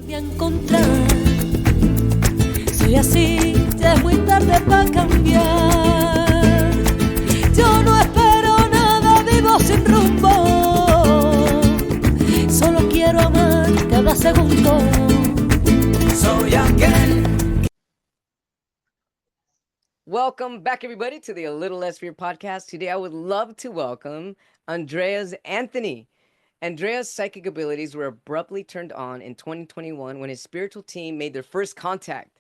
de encontrar. Soy así, ya es muy tarde para cambiar. Yo no espero nada, vivo sin rumbo. Solo quiero amar cada segundo. Soy aquel. Welcome back, everybody, to the A Little Less Fear podcast. Today, I would love to welcome Andreas Anthony. Andreas' psychic abilities were abruptly turned on in 2021 when his spiritual team made their first contact.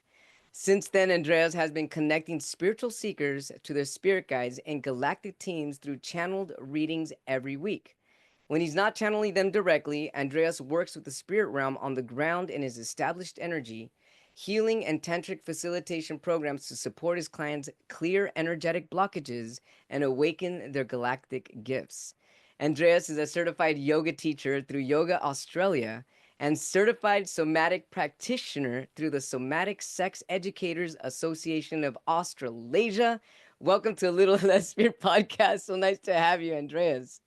Since then, Andreas has been connecting spiritual seekers to their spirit guides and galactic teams through channeled readings every week. When he's not channeling them directly, Andreas works with the spirit realm on the ground in his established energy, healing and tantric facilitation programs to support his clients clear energetic blockages and awaken their galactic gifts. Andreas is a certified yoga teacher through Yoga Australia and certified somatic practitioner through the Somatic Sex Educators Association of Australasia. Welcome to a Little Less Fear podcast. So nice to have you, Andreas.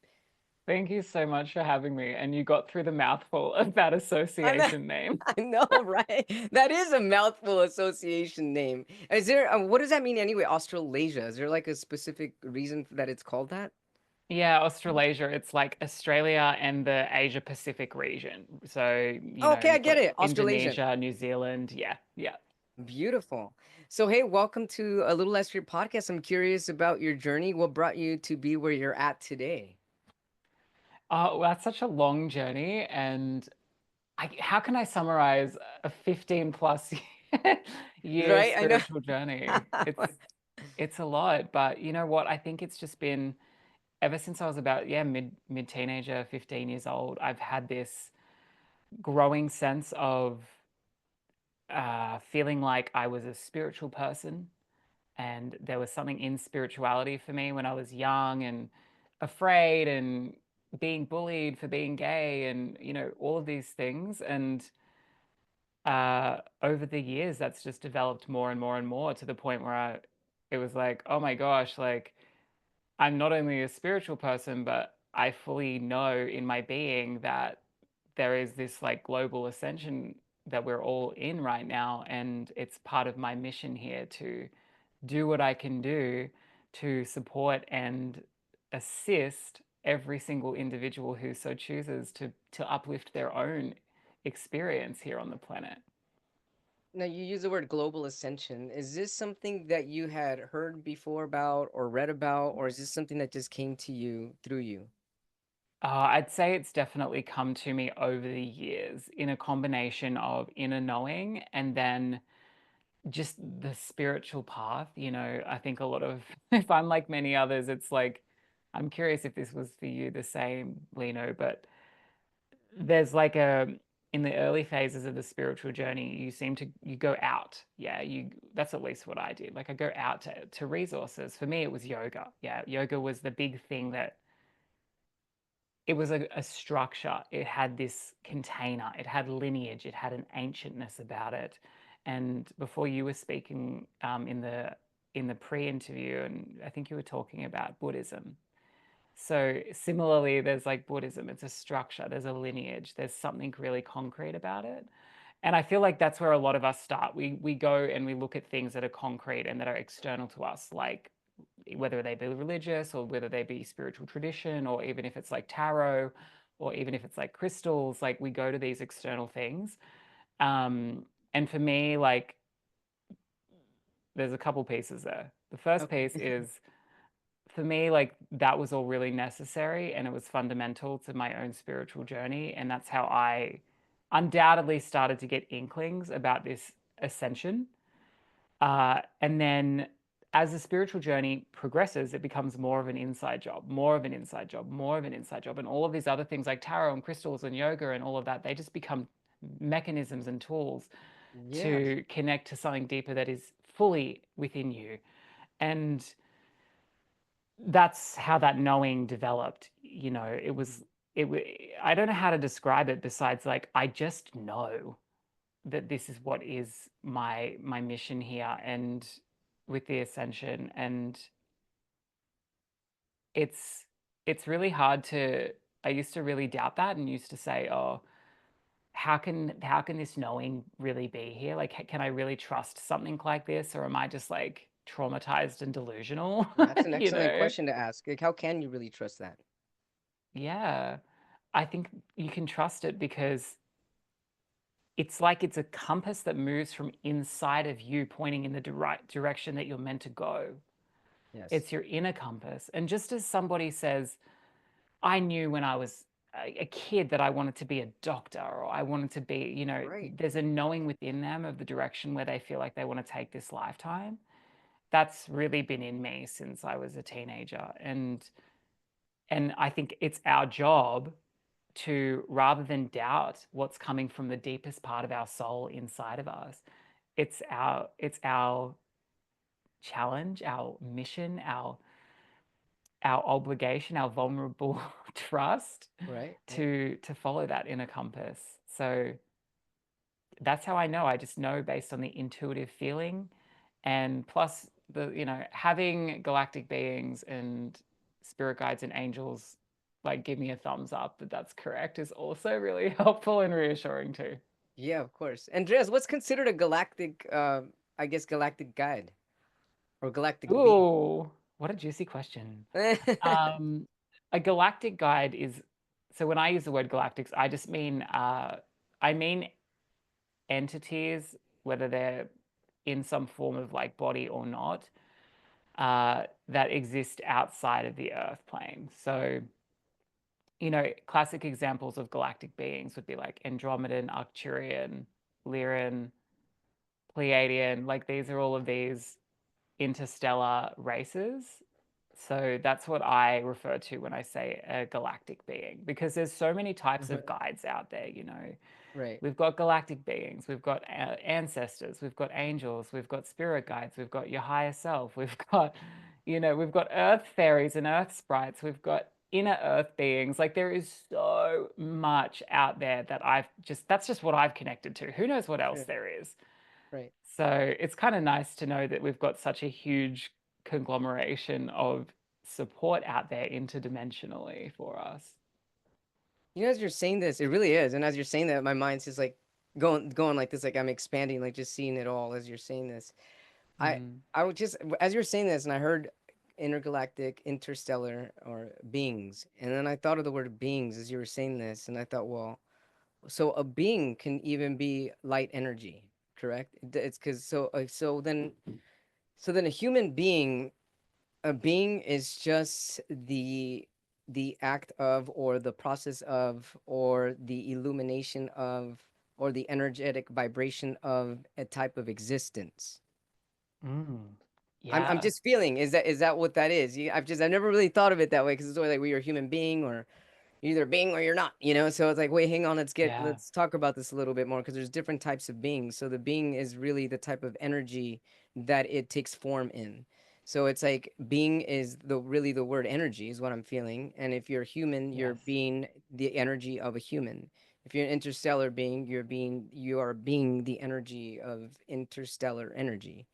Thank you so much for having me. And you got through the mouthful of that association name. I know, right? That is a mouthful association name. Is there, what does that mean anyway? Australasia. Is there like a specific reason that it's called that? Yeah, Australasia, it's like Australia and the Asia Pacific region. So, Oh, okay, I you've get got it. Australasian. Indonesia, New Zealand. Yeah, yeah. Beautiful. So, hey, welcome to a Little Less Fear podcast. I'm curious about your journey. What brought you to be where you're at today? Oh, well, that's such a long journey. And how can I summarize a 15 plus year Right? I know. spiritual journey? It's a lot, but you know what? I think it's just been ever since I was about, yeah, mid teenager, 15 years old, I've had this growing sense of feeling like I was a spiritual person, and there was something in spirituality for me when I was young and afraid and being bullied for being gay and all of these things. And over the years, that's just developed more and more and more to the point where it was like, oh my gosh, like I'm not only a spiritual person, but I fully know in my being that there is this like global ascension that we're all in right now. And it's part of my mission here to do what I can do to support and assist every single individual who so chooses to uplift their own experience here on the planet. Now, you use the word global ascension. Is this something that you had heard before about or read about, or is this something that just came to you through you? I'd say it's definitely come to me over the years in a combination of inner knowing and then just the spiritual path. I think a lot of, if I'm like many others, it's like, I'm curious if this was for you the same, Lino, but there's like in the early phases of the spiritual journey, you go out. Yeah, that's at least what I did. Like I go out to resources. For me, it was yoga. Yeah, yoga was the big thing that it was a structure. It had this container. It had lineage. It had an ancientness about it. And before you were speaking in the pre-interview, and I think you were talking about Buddhism. So similarly, there's like Buddhism. It's a structure. There's a lineage. There's something really concrete about it. And I feel like that's where a lot of us start. We go and we look at things that are concrete and that are external to us, like whether they be religious or whether they be spiritual tradition, or even if it's like tarot, or even if it's like crystals, like we go to these external things. And for me, like there's a couple pieces there. The first piece Okay. is for me, like that was all really necessary and it was fundamental to my own spiritual journey. And that's how I undoubtedly started to get inklings about this ascension. And then as the spiritual journey progresses, it becomes more of an inside job, more of an inside job, more of an inside job. And all of these other things like tarot and crystals and yoga and all of that, they just become mechanisms and tools Yeah. to connect to something deeper that is fully within you. And that's how that knowing developed. I don't know how to describe it besides like, I just know that this is what is my mission here and with the ascension. And it's really hard to, I used to really doubt that and used to say, oh, how can this knowing really be here? Like, can I really trust something like this, or am I just like traumatized and delusional? That's an You excellent know? question to ask. Like, how can you really trust that? Yeah. I think you can trust it because it's like it's a compass that moves from inside of you, pointing in the right direction that you're meant to go. Yes. It's your inner compass. And just as somebody says, I knew when I was a kid that I wanted to be a doctor, or I wanted to be, Right. there's a knowing within them of the direction where they feel like they want to take this lifetime. That's really been in me since I was a teenager. And I think it's our job to, rather than doubt what's coming from the deepest part of our soul inside of us, it's our challenge, our mission, our obligation, our vulnerable trust Right. Right. to follow that inner compass. So that's how I know. I just know based on the intuitive feeling, and plus having galactic beings and spirit guides and angels like give me a thumbs up that that's correct is also really helpful and reassuring too. Yeah, of course. Andreas, what's considered a galactic, I guess, galactic guide or galactic being? Ooh, what a juicy question. Um, a galactic guide is, so when I use the word galactics, I mean entities, whether they're in some form of like body or not, that exist outside of the Earth plane. So, classic examples of galactic beings would be like Andromedan, Arcturian, Lyran, Pleiadian. Like these are all of these interstellar races. So that's what I refer to when I say a galactic being, because there's so many types of guides out there. Right. We've got galactic beings, we've got ancestors, we've got angels, we've got spirit guides, we've got your higher self, we've got earth fairies and earth sprites, we've got inner earth beings. Like there is so much out there that that's just what I've connected to. Who knows what else Sure. there is? Right. So it's kind of nice to know that we've got such a huge conglomeration of support out there interdimensionally for us. As you're saying this, it really is. And as you're saying that, my mind's just like going like this, like I'm expanding, like just seeing it all as you're saying this. I Mm. I would just as you're saying this, and I heard intergalactic, interstellar, or beings, and then I thought of the word beings as you were saying this, and I thought, well, so a being can even be light energy, correct? It's because so then a human being, a being is just the act of, or the process of, or the illumination of, or the energetic vibration of a type of existence. Mm. I'm Yeah. just feeling, is that what that is? I've never really thought of it that way, because it's always like, well, you're a human being, or you're either being or you're not. So it's like, wait, hang on, Yeah. let's talk about this a little bit more, because there's different types of beings. So the being is really the type of energy that it takes form in. So it's like being is the word energy is what I'm feeling. And if you're human, you're Yes. being the energy of a human. If you're an interstellar being, you are being the energy of interstellar energy,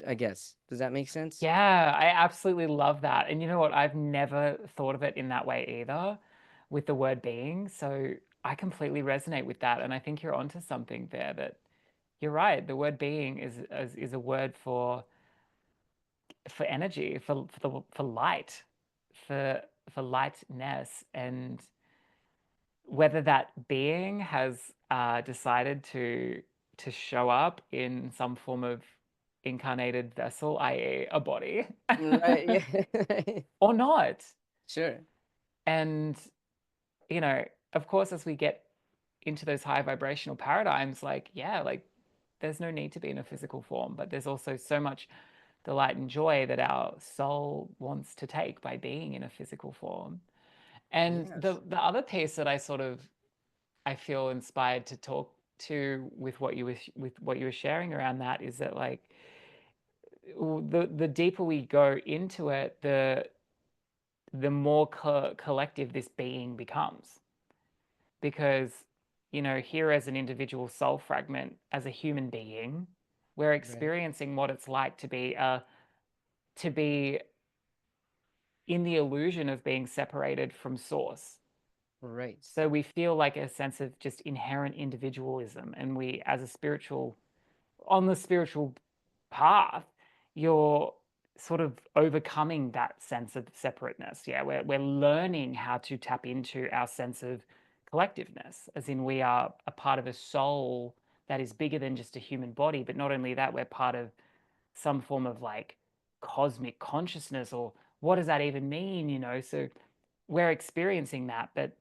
I guess. Does that make sense? Yeah, I absolutely love that. And you know what? I've never thought of it in that way either with the word being. So I completely resonate with that. And I think you're onto something there, that you're right. The word being is a word for energy, for light, for for lightness. And whether that being has decided to show up in some form of incarnated vessel, i.e., a body, Right. Yeah. or not. Sure. And of course, as we get into those high vibrational paradigms, like yeah, like there's no need to be in a physical form, but there's also so much delight and joy that our soul wants to take by being in a physical form. And Yes. the other piece that I feel inspired to talk to with what you were sharing around that is that like the deeper we go into it, the more collective this being becomes, because here as an individual soul fragment, as a human being, we're Right. experiencing what it's like to be in the illusion of being separated from source. Right. So we feel like a sense of just inherent individualism. And we, as a spiritual, on the spiritual path, you're sort of overcoming that sense of separateness. Yeah, we're learning how to tap into our sense of collectiveness, as in we are a part of a soul that is bigger than just a human body. But not only that, we're part of some form of like cosmic consciousness, or what does that even mean? So we're experiencing that. But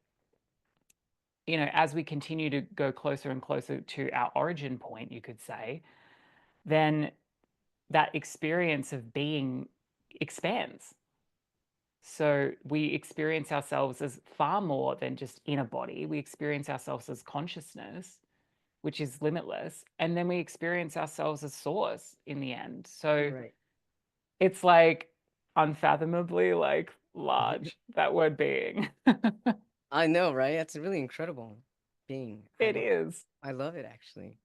as we continue to go closer and closer to our origin point, you could say, then that experience of being expands. So we experience ourselves as far more than just in a body. We experience ourselves as consciousness, which is limitless. And then we experience ourselves as source in the end. So Right. it's like unfathomably like large, that word being. I know, right? That's really incredible being. It is. I love it actually.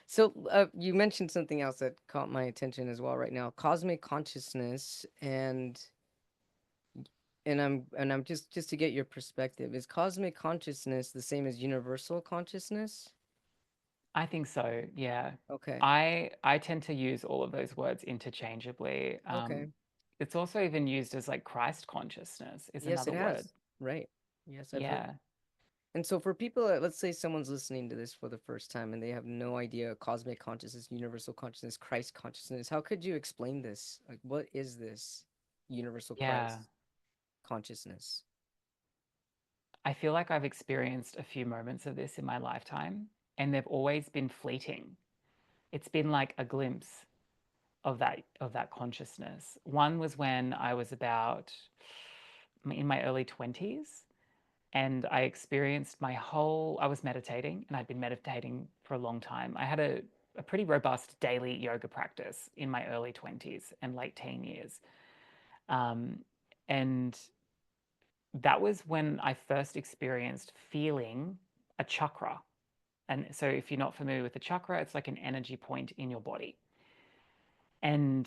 So, you mentioned something else that caught my attention as well right now. Cosmic consciousness and I'm just to get your perspective. Is cosmic consciousness the same as universal consciousness? I think so, yeah. Okay. I tend to use all of those words interchangeably. Okay. It's also even used as like Christ consciousness is Yes, another it word. has. Right. Yes, I've heard. Yeah. And so for people, let's say someone's listening to this for the first time and they have no idea cosmic consciousness, universal consciousness, Christ consciousness. How could you explain this? Like, what is this universal Yeah. Christ consciousness? I feel like I've experienced a few moments of this in my lifetime, and they've always been fleeting. It's been like a glimpse of that consciousness. One was when I was about in my early 20s, and I was meditating, and I'd been meditating for a long time. I had a pretty robust daily yoga practice in my early 20s and late teen years. Um, and that was when I first experienced feeling a chakra. And so, if you're not familiar with the chakra, it's like an energy point in your body. And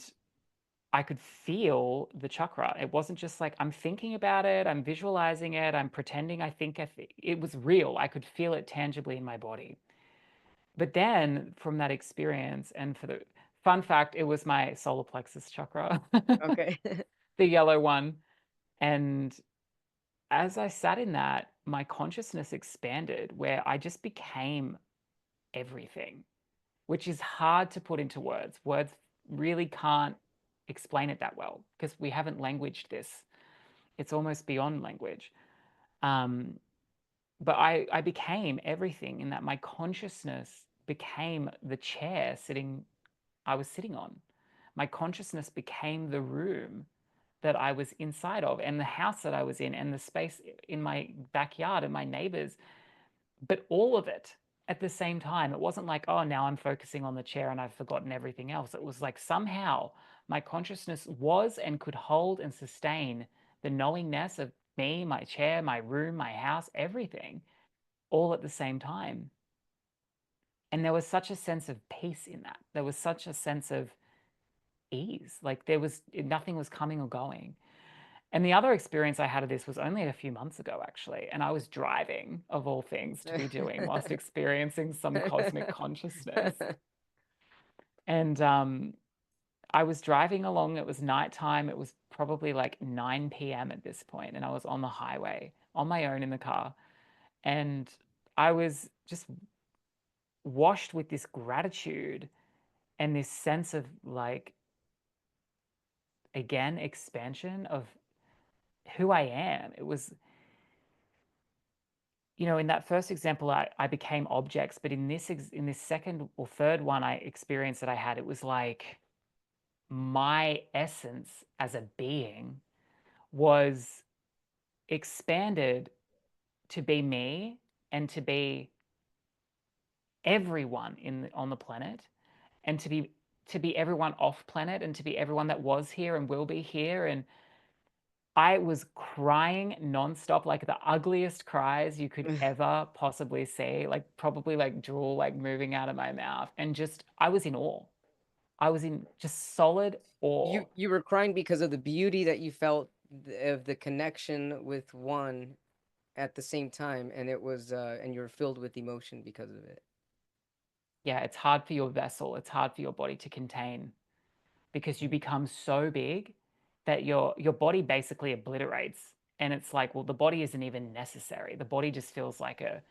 I could feel the chakra. It wasn't just like I'm thinking about it, I'm visualizing it, I'm pretending it was real. I could feel it tangibly in my body. But then from that experience, and for the fun fact, it was my solar plexus chakra, Okay. the yellow one. And as I sat in that, my consciousness expanded where I just became everything, which is hard to put into words. Words really can't explain it that well because we haven't languaged this. It's almost beyond language. Um, but I became everything in that my consciousness became the chair I was sitting on. My consciousness became the room that I was inside of, and the house that I was in, and the space in my backyard, and my neighbors, but all of it at the same time. It wasn't like, oh, now I'm focusing on the chair and I've forgotten everything else. It was like somehow my consciousness was and could hold and sustain the knowingness of me, my chair, my room, my house, everything, all at the same time. And there was such a sense of peace in that. There was such a sense of ease. Like nothing was coming or going. And the other experience I had of this was only a few months ago, actually. And I was driving, of all things, to be doing whilst experiencing some cosmic consciousness. And I was driving along. It was nighttime. It was probably like 9 p.m. at this point, and I was on the highway on my own in the car. And I was just washed with this gratitude and this sense of like, again, expansion of who I am. It was, in that first example, I became objects, but in this second or third one I experienced that I had, it was like my essence as a being was expanded to be me and to be everyone on the planet, and to be everyone off planet, and to be everyone that was here and will be here. And I was crying nonstop, like the ugliest cries you could ever possibly see, like probably like drool like moving out of my mouth. And just I was in awe. I was in just solid awe. You were crying because of the beauty that you felt of the connection with one. at the same time, and it was and you're filled with emotion because of it. Yeah, it's hard for your vessel, it's hard for your body to contain because you become so big that your body basically obliterates. And it's like, well, the body isn't even necessary. The body just feels like a,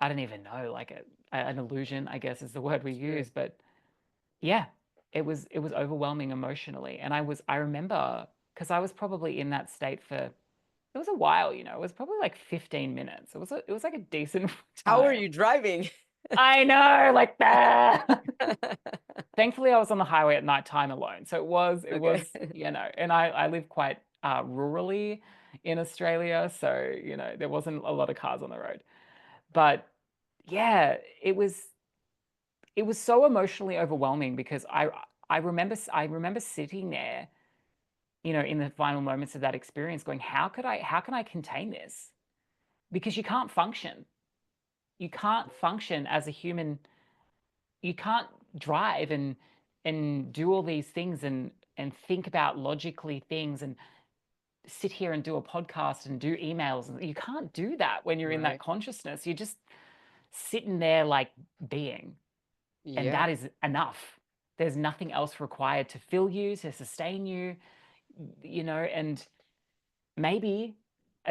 I don't even know, like an illusion, I guess is the word we Sure. use. But yeah, it was overwhelming emotionally. And I remember because I was probably in that state for it was a while, it was probably like 15 minutes. It was like a decent How are time. you driving? I know, like that. Thankfully, I was on the highway at nighttime alone, so it was, Okay. and I live quite rurally in Australia, so there wasn't a lot of cars on the road. But yeah, it was so emotionally overwhelming because I remember sitting there, in the final moments of that experience, going, how can I contain this? Because you can't function. You can't function as a human. You can't drive and do all these things and think about logically things and sit here and do a podcast and do emails. You can't do that when you're in that Right. consciousness. You're just sitting there like being, and Yeah. that is enough. There's nothing else required to fill you, to sustain you, and maybe,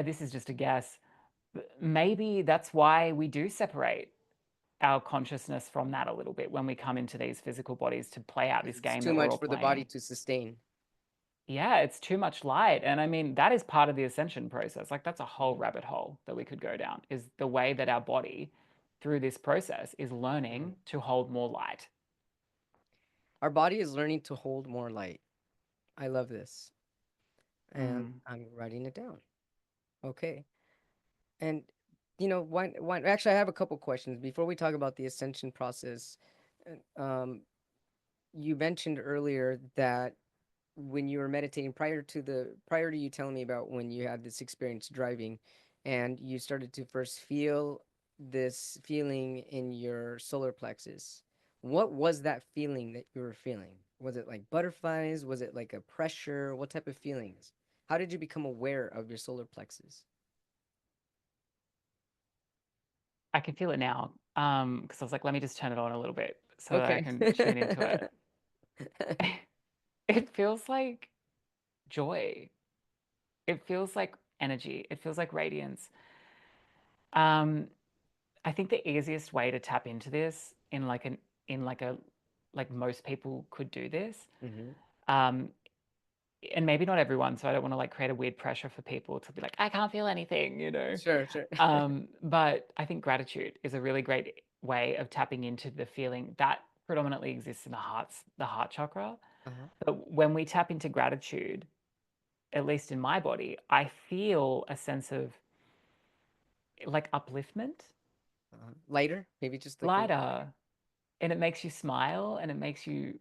this is just a guess, maybe that's why we do separate our consciousness from that a little bit when we come into these physical bodies to play out this Because it's game too that we're much all for the body playing. to sustain. Yeah, it's too much light. And I mean, that is part of the ascension process. Like, that's a whole Mhm. rabbit hole that we could go down, is the way that our body, through this process, is Mhm. learning to hold more light. Our body is learning to hold more light. I love this. And Mm. I'm writing it down. Okay. And why actually I have a couple questions before we talk about the ascension process. Um, you mentioned earlier that when you were meditating prior to you telling me about when you had this experience driving and you started to first feel this feeling in your solar plexus, what was that feeling that you were feeling? Was it like butterflies? Was it like a pressure? What type of feelings? How did you become aware of your solar plexus? I can feel it now. Because I was like, let me just turn it on a little bit so that I Okay. can tune into it. It feels like joy. It feels like energy. It feels like radiance. Um, I think the easiest way to tap into this in like most people could do this. Hmm. Um, and maybe not everyone, so I don't want to like create a weird pressure for people to be like, I can't feel anything. Sure, sure. But I think gratitude is a really great way of tapping into the feeling that predominantly exists in the heart chakra. Uh-huh. But when we tap into gratitude, at least in my body, I feel a sense of like upliftment, Lighter, maybe just like a little lighter. lighter, and it makes you smile and it makes you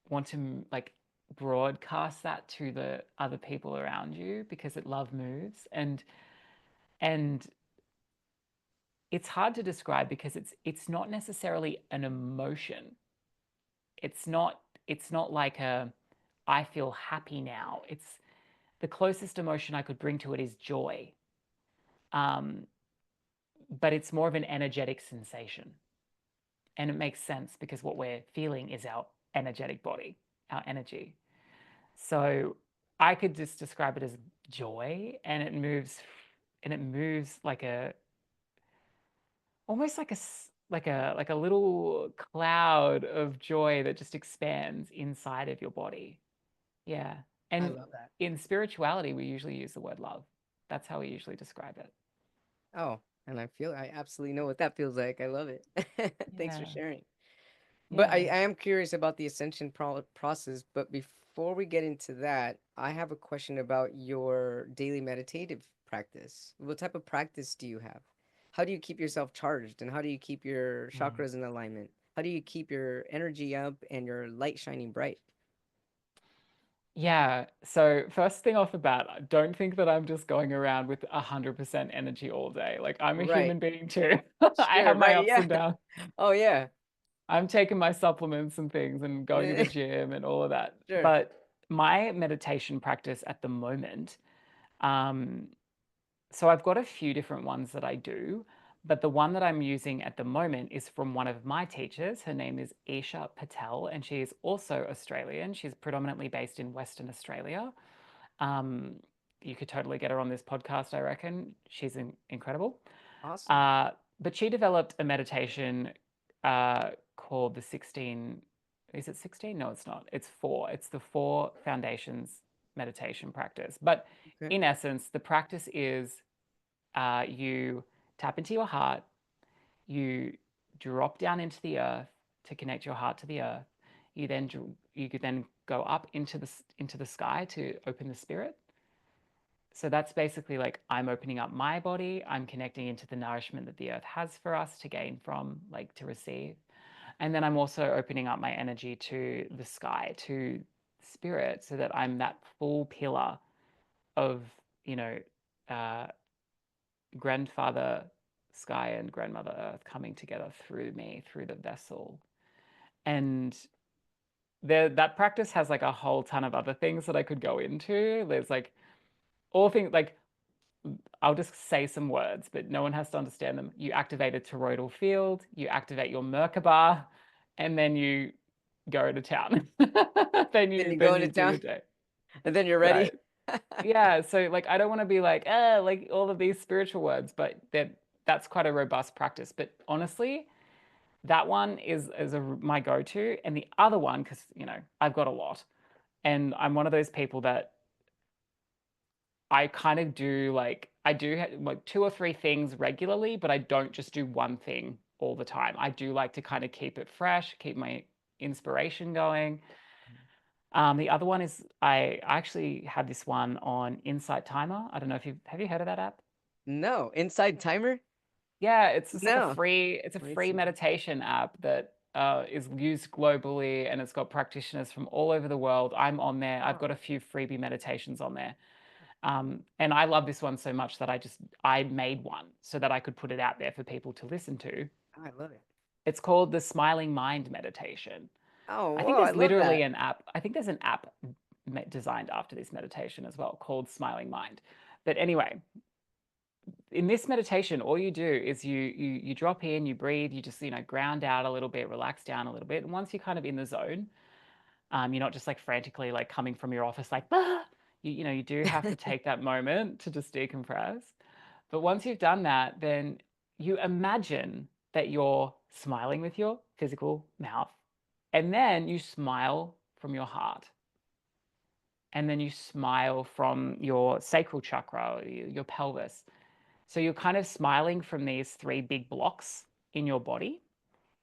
want to like broadcast that to the other people around you because it love moves and it's hard to describe because it's not necessarily an emotion. It's not like a I feel happy now. It's the closest emotion I could bring to it is joy. Um, but it's more of an energetic sensation. And it makes sense because what we're feeling is our energetic body, our energy. So I could just describe it as joy, and it moves like a almost like a little cloud of joy that just expands inside of your body. Yeah. I And love that. in spirituality, we usually use the word love. That's how we usually describe it. Oh, and I absolutely know what that feels like. I love it. Thanks for Yeah. sharing. But Yeah. I am curious about the ascension process. But before we get into that, I have a question about your daily meditative practice. What type of practice do you have? How do you keep yourself charged? And how do you keep your Mm. chakras in alignment? How do you keep your energy up and your light shining bright? Yeah. So first thing off the bat, don't think that I'm just going around with 100% energy all day. Like I'm a Right. human being too. I Sure. have my Right. ups Yeah. and downs. Oh, yeah. I'm taking my supplements and things and going to the gym and all of that. Sure. But my meditation practice at the moment, um, So I've got a few different ones that I do, but the one that I'm using at the moment is from one of my teachers. Her name is Isha Patel, and she is also Australian. She's predominantly based in Western Australia. Um, you could totally get her on this podcast, I reckon. She's incredible. Awesome. Uh, but she developed a meditation called the 16. Is it 16? No, it's not. It's four. It's the four foundations meditation practice. But Okay. in essence, the practice is you tap into your heart, you drop down into the earth to connect your heart to the earth. You could then go up into the sky to open the spirit. So that's basically like I'm opening up my body, I'm connecting into the nourishment that the earth has for us to gain from, like to receive. And then I'm also opening up my energy to the sky, to spirit, so that I'm that full pillar of, you know, uh, grandfather sky and grandmother earth coming together through me, through the vessel. And that practice has like a whole ton of other things that I could go into. There's like all things like I'll just say some words, but no one has to understand them. You activate a toroidal field, you activate your Merkaba, and then you go to town. then Then you you go then into you do town the day. and then you're ready. Right. Yeah. So like I don't want to be like all of these spiritual words, but that's quite a robust practice. But honestly, that one is my go-to. And the other one, because I've got a lot. And I'm one of those people that I kind of do like I do like two or three things regularly, but I don't just do one thing all the time. I do like to kind of keep it fresh, keep my inspiration going. The other one is I actually have this one on Insight Timer. I don't know if you have you heard of that app? No, inside timer? Yeah, it's just like No. a Let's free see. meditation app that is used globally, and it's got practitioners from all over the world. I'm on there. I've Oh, got a few freebie meditations on there. And I love this one so much that I made one so that I could put it out there for people to listen to. I love it. It's called the Smiling Mind Meditation. Oh, I think whoa, I there's love literally that. an app. I think there's an app designed after this meditation as well called Smiling Mind. But anyway, in this meditation, all you do is you drop in, you breathe, you just ground out a little bit, relax down a little bit, and once you're kind of in the zone, you're not just like frantically like coming from your office like ah! You do have to take that moment to just decompress. But once you've done that, then you imagine that you're smiling with your physical mouth, and then you smile from your heart, and then you smile from your sacral chakra, or your pelvis. So you're kind of smiling from these three big blocks in your body,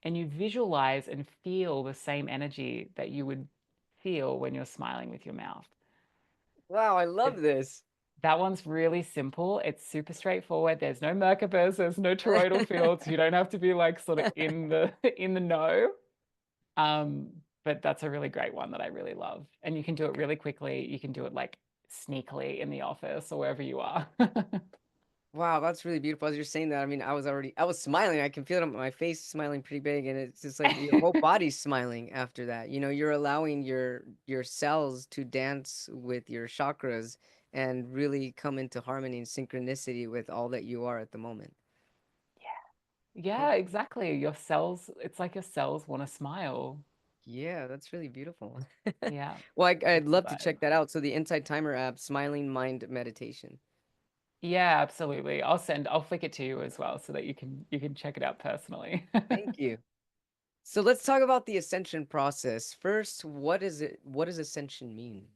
and you visualize and feel the same energy that you would feel when you're smiling with your mouth. Wow, I love It, this. that one's really simple. It's super straightforward. There's no Merkabas, there's no toroidal fields. You don't have to be like sort of in the in the know. Um, but that's a really great one that I really love. And you can do it really quickly. You can do it like sneakily in the office or wherever you are. Wow, that's really beautiful. As you're saying that, I mean, I was smiling. I can feel it on my face smiling pretty big, and it's just like your whole body's smiling after that. You know, you're allowing your cells to dance with your chakras and really come into harmony and synchronicity with all that you are at the moment. Yeah, Okay. exactly. Your cells, it's like your cells want to smile. Yeah, that's really beautiful. Yeah, Well, I'd it's the love to vibe. check that out. So the Insight Timer app, Smiling Mind Meditation. Yeah, absolutely. I'll flick it to you as well so that you can check it out personally. Thank you. So let's talk about the ascension process. First, what is it? What does ascension mean?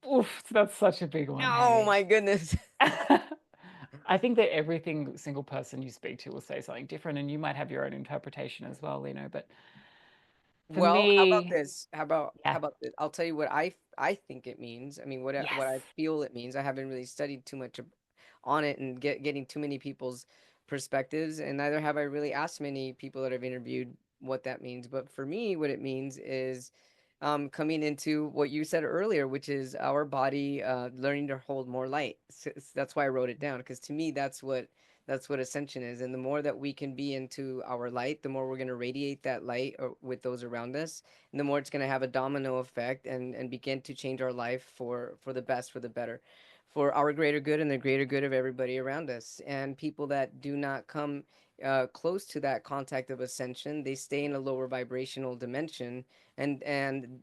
Oof, that's such a big one, Oh hey. my goodness. I think that single person you speak to will say something different, and you might have your own interpretation as well, but for Well, how about me, this? How yeah, about this? I'll tell you what I think it means. I mean, what yes. I feel it means. I haven't really studied too much on it and getting too many people's perspectives, and neither have I really asked many people that I've interviewed what that means. But for me, what it means is coming into what you said earlier, which is our body learning to hold more light. That's why I wrote it down because to me, that's what ascension is. And the more that we can be into our light, the more we're going to radiate that light with those around us, and the more it's going to have a domino effect and begin to change our life for the best, for the better. for our greater good and the greater good of everybody around us. And people that do not come close to that contact of ascension, they stay in a lower vibrational dimension, and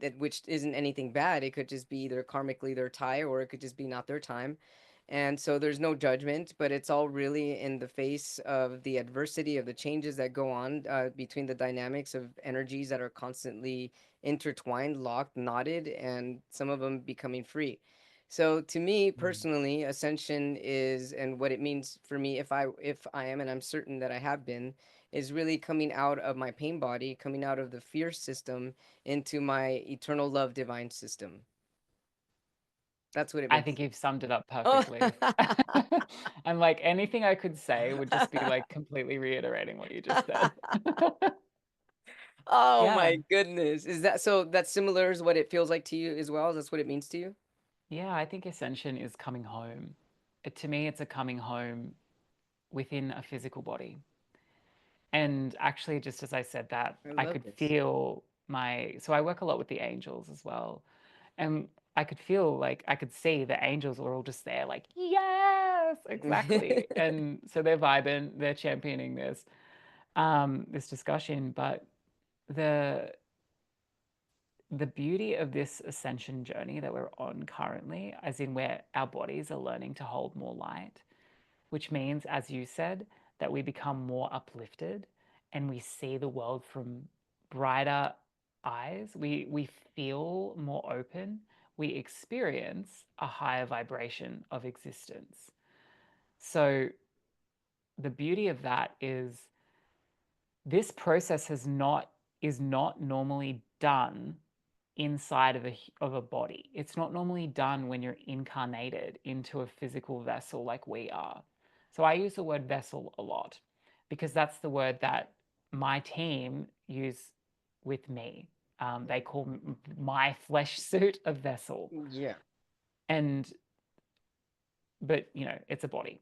that, which isn't anything bad. It could just be either karmically their tie, or it could just be not their time. And so there's no judgment, but it's all really in the face of the adversity of the changes that go on between the dynamics of energies that are constantly intertwined, locked, knotted, and some of them becoming free. So to me Mm. personally, ascension is, and what it means for me, if I am, and I'm certain that I have been, is really coming out of my pain body, coming out of the fear system into my eternal love divine system. That's what it I means think to me. you've summed it up Oh, perfectly. And like anything I could say would just be like completely reiterating what you just said. oh Yeah. my goodness. Is that so? That's similar as what it feels like to you as well? That's what it means to you? Yeah, I think ascension is coming home. To me, it's a coming home within a physical body. And actually, just as I said that, I I love could this. feel so I work a lot with the angels as well. And I could feel like I could see the angels were all just there, like, yes, exactly. And so they're vibing, they're championing this discussion. But the the beauty of this ascension journey that we're on currently, as in where our bodies are learning to hold more light, which means, as you said, that we become more uplifted and we see the world from brighter eyes. We feel more open. We experience a higher vibration of existence. So the beauty of that is this process is not normally done inside of a body. It's not normally done when you're incarnated into a physical vessel like we are. So I use the word vessel a lot because that's the word that my team use with me. They call my flesh suit a vessel, Yeah. and but it's a body.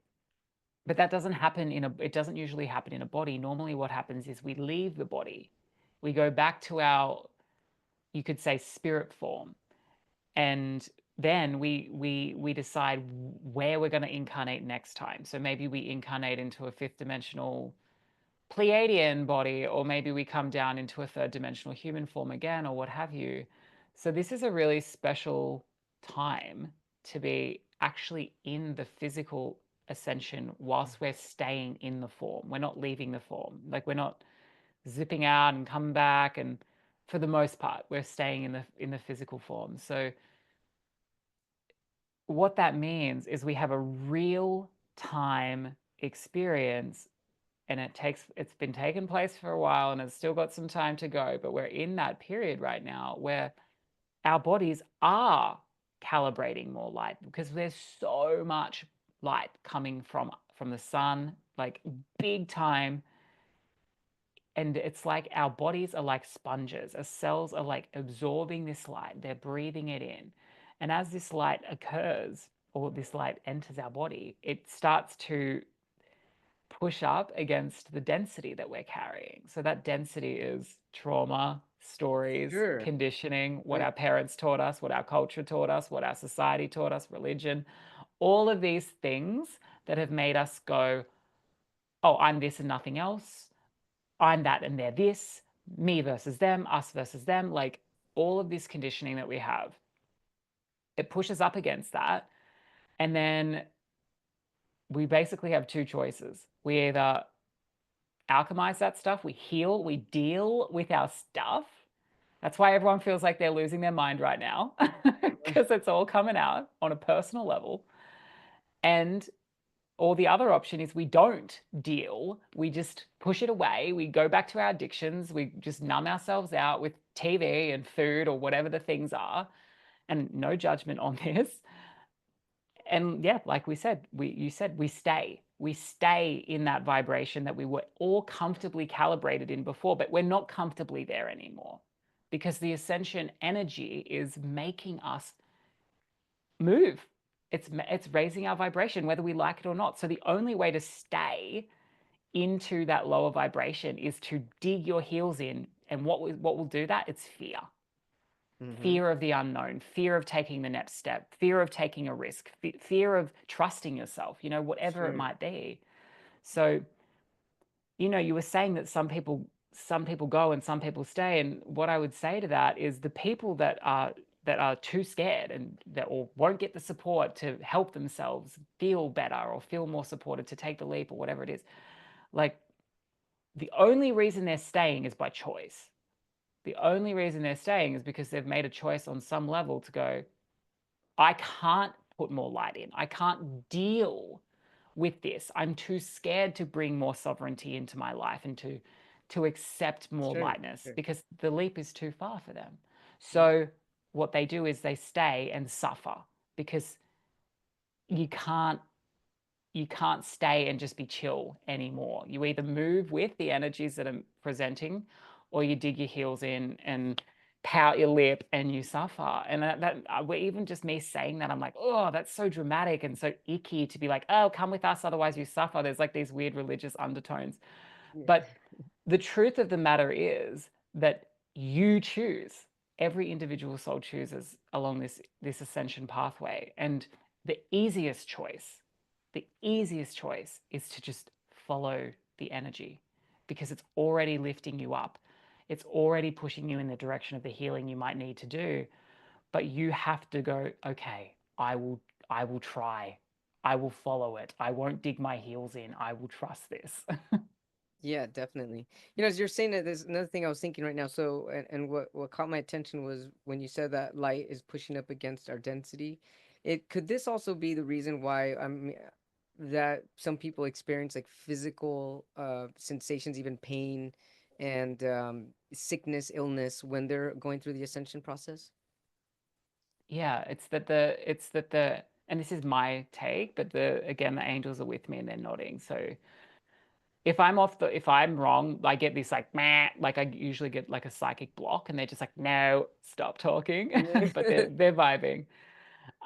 But that doesn't happen it doesn't usually happen in a body. Normally what happens is we leave the body. We go back to our, you could say, spirit form, and then we decide where we're going to incarnate next time. So maybe we incarnate into a fifth dimensional Pleiadian body, or maybe we come down into a third dimensional human form again, or what have you. So this is a really special time to be actually in the physical ascension whilst we're staying in the form. We're not leaving the form. Like, we're not zipping out and coming back, and for the most part we're staying in the physical form. So what that means is we have a real time experience, and it's been taking place for a while and it's still got some time to go, but we're in that period right now where our bodies are calibrating more light because there's so much light coming from the sun, like big time. And it's like our bodies are like sponges. Our cells are like absorbing this light, they're breathing it in. And as this light occurs, or this light enters our body, it starts to push up against the density that we're carrying. So that density is trauma, stories, Sure. conditioning, what Right. our parents taught us, what our culture taught us, what our society taught us, religion, all of these things that have made us go, oh, I'm this and nothing else. I'm that and they're this, me versus them, us versus them, like all of this conditioning that we have. It pushes up against that. And then we basically have two choices. We either alchemize that stuff, we heal, we deal with our stuff. That's why everyone feels like they're losing their mind right now, because it's all coming out on a personal level. And or the other option is we don't deal, we just push it away, we go back to our addictions, we just numb ourselves out with TV and food or whatever the things are, and no judgment on this. And yeah, like you said, we stay in that vibration that we were all comfortably calibrated in before, but we're not comfortably there anymore because the ascension energy is making us move. It's raising our vibration whether we like it or not. So the only way to stay into that lower vibration is to dig your heels in. And what will do that? It's fear. Mm-hmm. fear of the unknown, fear of taking the next step, fear of taking a risk, fear of trusting yourself, whatever it Sure. might be. So, you were saying that some people go and some people stay, and what I would say to that is the people that are too scared and that or won't get the support to help themselves feel better or feel more supported to take the leap or whatever it is, like the only reason they're staying is by choice. The only reason they're staying is because they've made a choice on some level to go, I can't put more light in. I can't deal with this. I'm too scared to bring more sovereignty into my life and to accept more Sure. lightness Sure. because the leap is too far for them. Yeah. So what they do is they stay and suffer because you can't you can't stay and just be chill anymore. You either move with the energies that are presenting, or you dig your heels in and pout your lip and you suffer. And even just me saying that, I'm like, oh, that's so dramatic and so icky to be like, oh, come with us, otherwise you suffer. There's like these weird religious undertones. Yeah. But the truth of the matter is that you choose. Every individual soul chooses along this ascension pathway. And the easiest choice, the easiest choice is to just follow the energy because it's already lifting you up. It's already pushing you in the direction of the healing you might need to do. But you have to go, okay, I will try. I will follow it. I won't dig my heels in. I will trust this. Yeah, definitely. As you're saying that, there's another thing I was thinking right now. So, and what caught my attention was when you said that light is pushing up against our density. It could this also be the reason why that some people experience like physical sensations, even pain and sickness, illness when they're going through the ascension process? Yeah, it's that the and this is my take, but the angels are with me and they're nodding. So if I'm wrong, I get this like meh, like I usually get like a psychic block and they're just like, no, stop talking. Yeah. But they're vibing.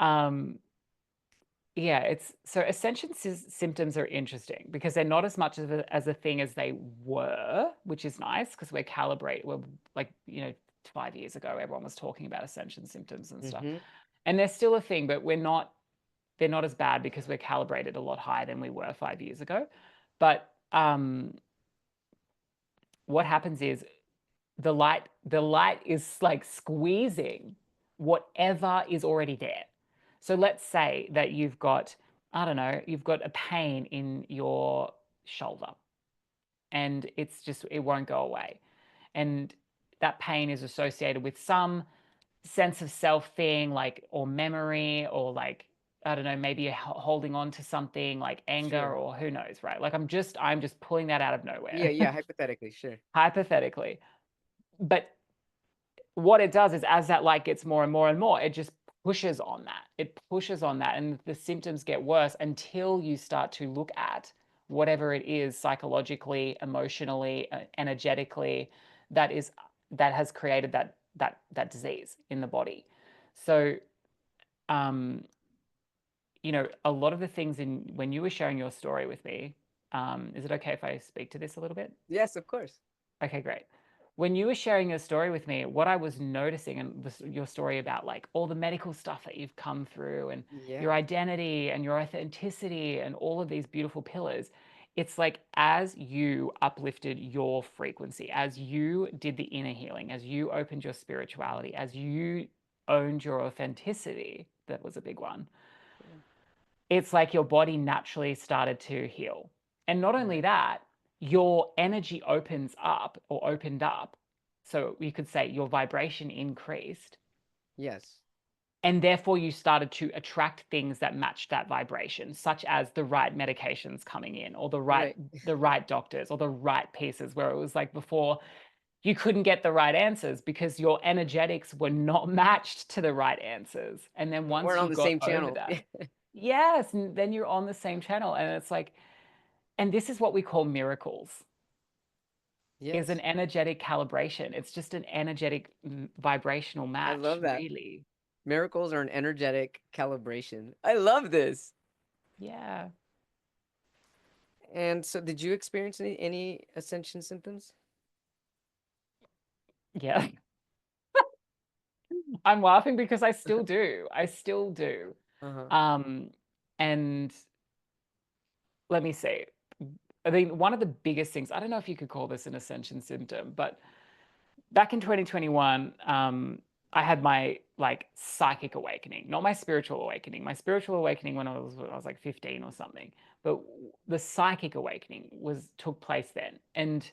Um, yeah, it's so ascension symptoms are interesting because they're not as much as a thing as they were, which is nice because we're calibrate. We're like, 5 years ago, everyone was talking about ascension symptoms and stuff. Mm-hmm. And they're still a thing, but they're not as bad because we're calibrated a lot higher than we were 5 years ago. But what happens is the light is like squeezing whatever is already there. So let's say that you've got, I don't know, you've got a pain in your shoulder and it won't go away. And that pain is associated with some sense of self thing, like, or memory, or like, I don't know, maybe you're holding on to something like anger Sure. or who knows, right? Like I'm just pulling that out of Yeah, nowhere, yeah, hypothetically, sure. hypothetically. But what it does is as that light gets more and more and more, it just pushes on that. It pushes on that, and the symptoms get worse until you start to look at whatever it is psychologically, emotionally, energetically that is that has created that disease in the body. So, um, a lot of the things in when you were sharing your story with me, is it okay if I speak to this a little bit? Yes, of course. Okay, great. When you were sharing your story with me, what I was noticing, and your story about like all the medical stuff that you've come through, and your Yeah. identity and your authenticity, and all of these beautiful pillars, it's like as you uplifted your frequency, as you did the inner healing, as you opened your spirituality, as you owned your authenticity, that was a big one, Yeah. it's like your body naturally started to heal. And not only that, your energy opens up or opened up. So you could say your vibration increased. Yes. And therefore, you started to attract things that matched that vibration, such as the right medications coming in, or Right. the right doctors, or the right pieces. Where it was like before, you couldn't get the right answers because your energetics were not matched to the right answers. And then We weren't once on you the got same over channel. that, yes, and then you're on the same channel. And it's like, and this is what we call miracles, is an Yes. energetic calibration. It's just an energetic vibrational I match, love that. really. Miracles are an energetic calibration. I love this. Yeah. And so, did you experience any ascension symptoms? Yeah. I'm laughing because I still do. I still do. Uh-huh. Um, and let me see. I think one of the biggest things, I don't know if you could call this an ascension symptom, but back in 2021, I had my like psychic awakening, not my spiritual awakening. My spiritual awakening when I was like 15 or something, but the psychic awakening took place then. And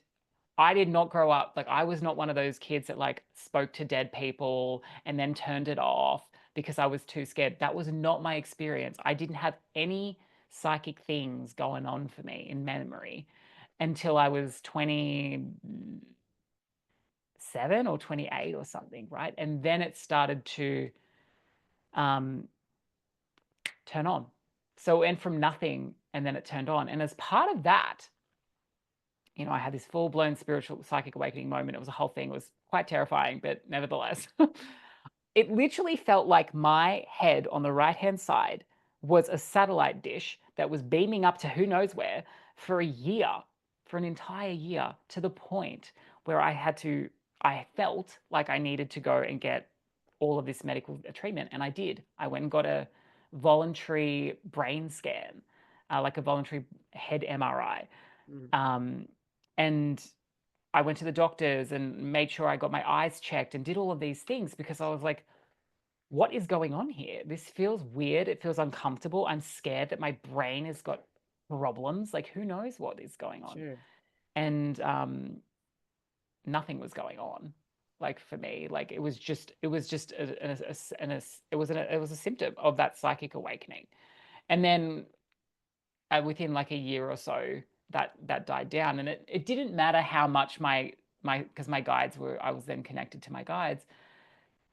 I did not grow up like I was not one of those kids that like spoke to dead people and then turned it off because I was too scared. That was not my experience. I didn't have any psychic things going on for me in memory until I was 27 or 28 or something, right? And then it started to um, turn on. So it went from nothing and then it turned on. And as part of that, I had this full blown spiritual psychic awakening moment. It was a whole thing. It was quite terrifying, but nevertheless, it literally felt like my head on the right hand side was a satellite dish that was beaming up to who knows where for a year, for an entire year, to the point where I felt like I needed to go and get all of this medical treatment. And I did. I went and got a voluntary brain scan, like a voluntary head MRI. Mm. Um, and I went to the doctors and made sure I got my eyes checked and did all of these things because I was like, what is going on here? This feels weird. It feels uncomfortable. I'm scared that my brain has got problems. Like, who knows what is going on? Sure. And nothing was going on. Like for me, like it was just a symptom of that psychic awakening. And then within like a year or so, that died down, and it didn't matter how much my because my guides were I was then connected to my guides.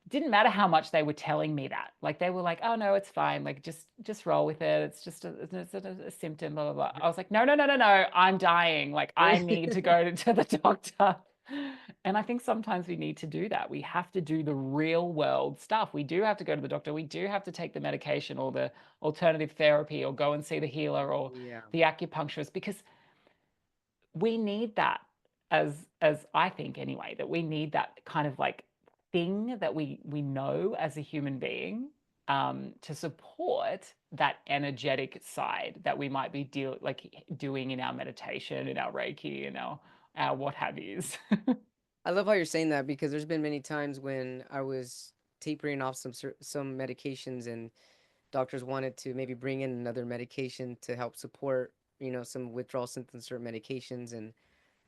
Didn't matter how much they were telling me that. Like they were like, "Oh no, it's fine. Like just roll with it. It's just a symptom." Blah blah blah. I was like, "No, no, no, no, no. I'm dying. Like I need to go to the doctor." And I think sometimes we need to do that. We have to do the real world stuff. We do have to go to the doctor. We do have to take the medication or the alternative therapy or go and see the healer or Yeah. the acupuncturist because we need that as I think anyway, that we need that kind of like thing that we know as a human being to support that energetic side that we might be doing in our meditation, in our Reiki, in our what have yous. I love how you're saying that because there's been many times when I was tapering off some medications and doctors wanted to maybe bring in another medication to help support, some withdrawal symptoms or medications,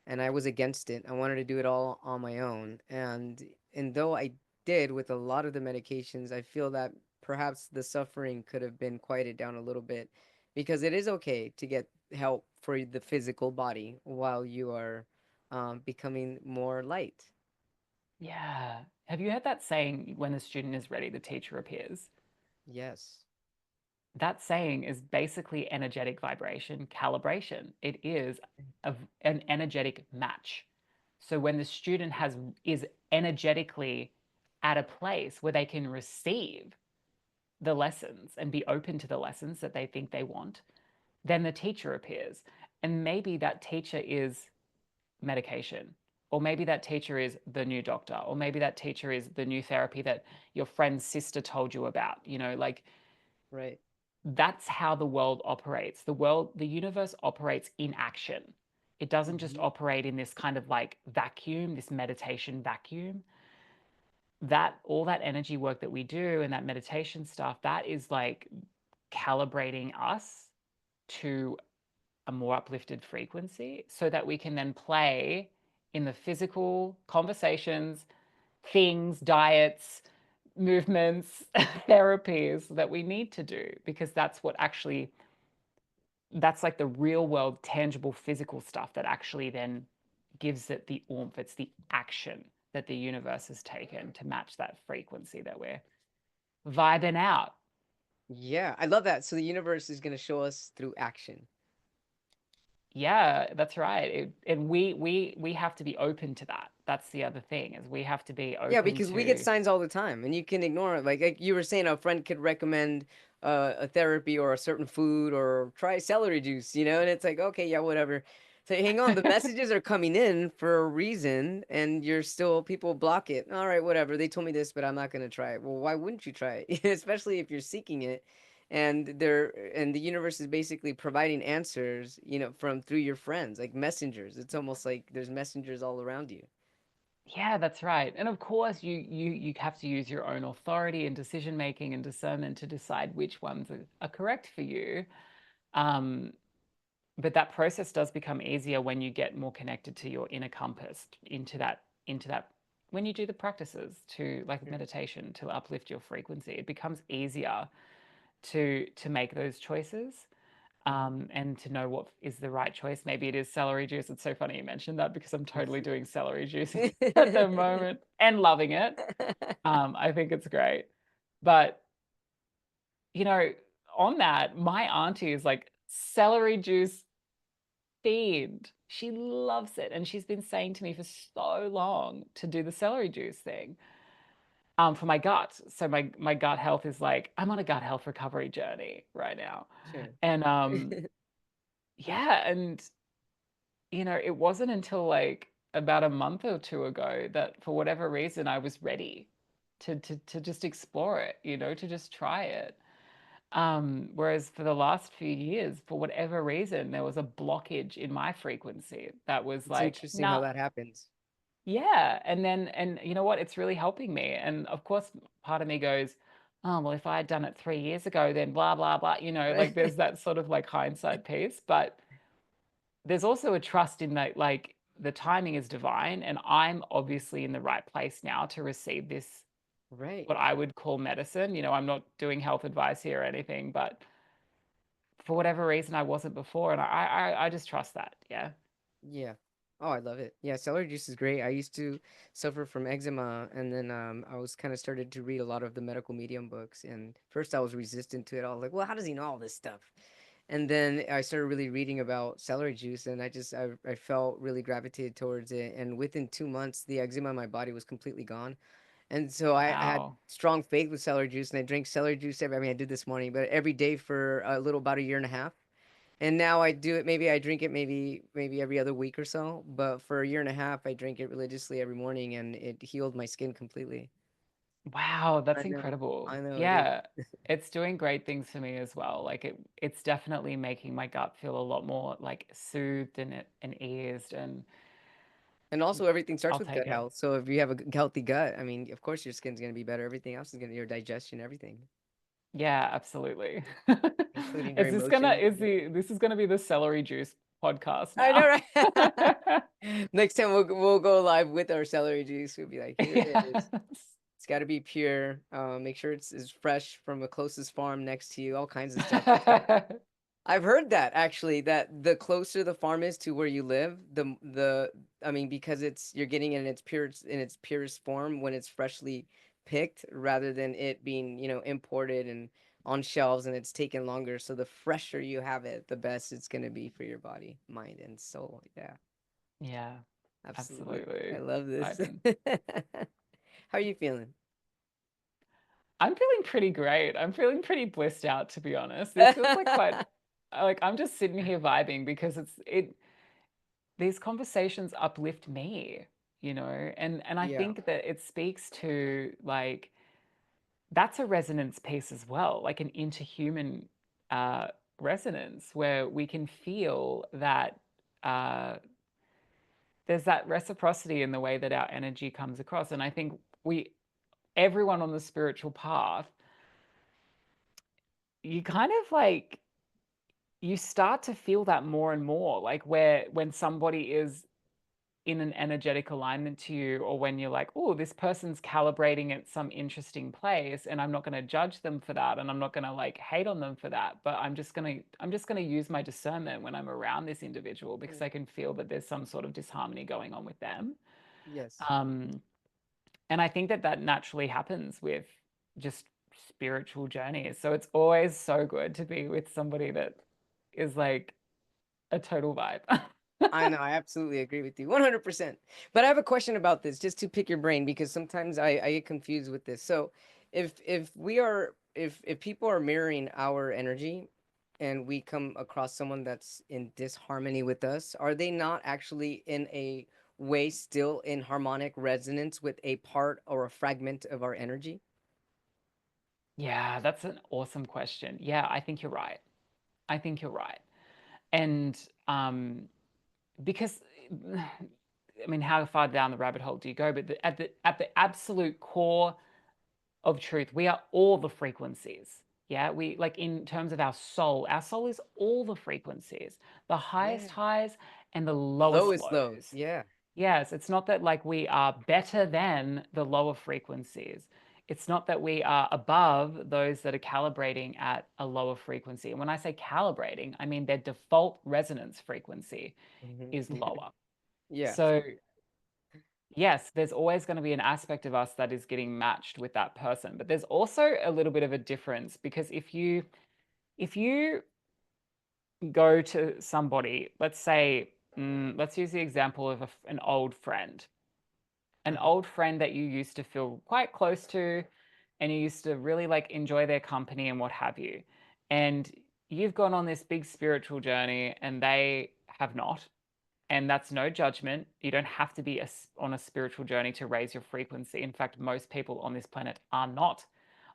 and I was against it. I wanted to do it all on my own. And though I did with a lot of the medications, I feel that perhaps the suffering could have been quieted down a little bit because it is okay to get help for the physical body while you are becoming more light. Yeah. Have you heard that saying, when the student is ready, the teacher appears? Yes. That saying is basically energetic vibration calibration. It is an energetic match. So when the student is energetically at a place where they can receive the lessons and be open to the lessons that they think they want, then the teacher appears. And maybe that teacher is medication, or maybe that teacher is the new doctor, or maybe that teacher is the new therapy that your friend's sister told you about. Like Right. that's how the world operates. The universe operates in action. It doesn't just Hmm. operate in this kind of like vacuum, this meditation vacuum. That all that energy work that we do and that meditation stuff, that is like calibrating us to a more uplifted frequency so that we can then play in the physical conversations, things, diets, movements, therapies that we need to do, because that's like the real world, tangible, physical stuff that actually then gives it the oomph. It's the action that the universe has taken to match that frequency that we're vibing out. Yeah, I love that. So the universe is going to show us through action. Yeah, that's right. And we have to be open to that. That's the other thing, is we have to be Yeah, open because we get to. signs all the time, and you can ignore it. Like you were saying, a friend could recommend a therapy or a certain food or try celery juice, and it's like, okay, yeah, whatever. So hang on, the messages are coming in for a reason, and you're still people block it. All right, whatever. They told me this, but I'm not gonna try it. Well, why wouldn't you try it? Especially if you're seeking it, and the universe is basically providing answers, from through your friends, like messengers. It's almost like there's messengers all around you. Yeah, that's right. And of course, you have to use your own authority and decision making and discernment to decide which ones are correct for you. Um, but that process does become easier when you get more connected to your inner compass, into that when you do the practices to like Mm. meditation to uplift your frequency. It becomes easier to make those choices. Mhm. And to know what is the right choice. Maybe it is celery juice. It's so funny you mentioned that because I'm totally doing celery juice at the moment and loving it. I think it's great. But, you know, on that, my auntie is like celery juice fiend. She loves it. And she's been saying to me for so long to do the celery juice thing for my gut. So my gut health is like, I'm on a gut health recovery journey right now. Sure. And yeah, and it wasn't until like about a month or two ago that for whatever reason I was ready to just explore it, to just try it. Whereas for the last few years, for whatever reason, there was a blockage in my frequency that was It's like, interesting how nah, that happens. yeah. And you know what? It's really helping me. And of course, part of me goes, oh, well, if I had done it 3 years ago, then blah, blah, blah, Right. like there's that sort of like hindsight piece. But there's also a trust in that, like, the timing is divine, and I'm obviously in the right place now to receive this, Right. what I would call medicine. I'm not doing health advice here or anything, but for whatever reason, I wasn't before, and I just trust that. Yeah. Yeah. Oh, I love it. Yeah, celery juice is great. I used to suffer from eczema, and then I was kind of started to read a lot of the medical medium books. And first, I was resistant to it. I was like, "Well, how does he know all this stuff?" And then I started really reading about celery juice, and I felt really gravitated towards it. And within 2 months, the eczema in my body was completely gone. And so I had Wow. strong faith with celery juice, and I drank celery juice I mean, I did this morning, but every day for a little about a year and a half. And now I do it. Maybe I drink it maybe every other week or so. But for a year and a half, I drink it religiously every morning, and it healed my skin completely. Wow, that's I know, incredible. I know it is. Yeah, it's doing great things for me as well. Like it's definitely making my gut feel a lot more like soothed and eased, and And also, everything starts I'll with take gut it. health. So if you have a healthy gut, I mean, of course your skin's gonna be better. Everything else is gonna your digestion, everything, Yeah, absolutely. including your Is this gonna emotions. is the this is gonna be the celery juice podcast I know, now? right? Next time we'll go live with our celery juice. We'll be like, here it is. Yes. It's got to be pure. Make sure it's fresh from the closest farm next to you. All kinds of stuff. I've heard that actually, that the closer the farm is to where you live, I mean, because you're getting it in its purest form when it's freshly picked, rather than it being, imported and on shelves and it's taken longer. So the fresher you have it, the best it's gonna be for your body, mind, and soul. Yeah, Yeah, absolutely. I absolutely. love I this. think How are you feeling? I'm feeling pretty great. I'm feeling pretty blissed out, to be honest. This feels like quite like I'm just sitting here vibing because these conversations uplift me, and I Yeah. think that it speaks to like that's a resonance piece as well, like an interhuman uh, resonance where we can feel that uh, there's that reciprocity in the way that our energy comes across. And I think everyone on the spiritual path, you kind of like, you start to feel that more and more, like when somebody is in an energetic alignment to you, or when you're like, oh, this person's calibrating at some interesting place, and I'm not going to judge them for that, and I'm not going to like hate on them for that, but I'm just going to use my discernment when I'm around this individual because Mm. I can feel that there's some sort of disharmony going on with them. Yes. Um, and I think that that naturally happens with just spiritual journeys. So it's always so good to be with somebody that is like a total vibe. I know, I absolutely agree with you 100%. But I have a question about this, just to pick your brain, because sometimes I get confused with this. So if people are mirroring our energy, and we come across someone that's in disharmony with us, are they not actually in a way still in harmonic resonance with a part or a fragment of our energy? Yeah, that's an awesome question. Yeah, I think you're right. I think you're right. And because I mean, how far down the rabbit hole do you go? But at the absolute core of truth, we are all the frequencies. Yeah, we like in terms of our soul is all the frequencies, the Yeah. highest highs and the lowest Lowest lows. lows. Yeah. Yes, it's not that like we are better than the lower frequencies. It's not that we are above those that are calibrating at a lower frequency. And when I say calibrating, I mean their default resonance frequency Hmm. is lower. Yeah. So, yes, there's always going to be an aspect of us that is getting matched with that person. But there's also a little bit of a difference because if you go to somebody, let's say, let's use the example of an old friend, an Uh-huh. old friend that you used to feel quite close to, and you used to really like enjoy their company and what have you. And you've gone on this big spiritual journey and they have not. And that's no judgment. You don't have to be on a spiritual journey to raise your frequency. In fact, most people on this planet are not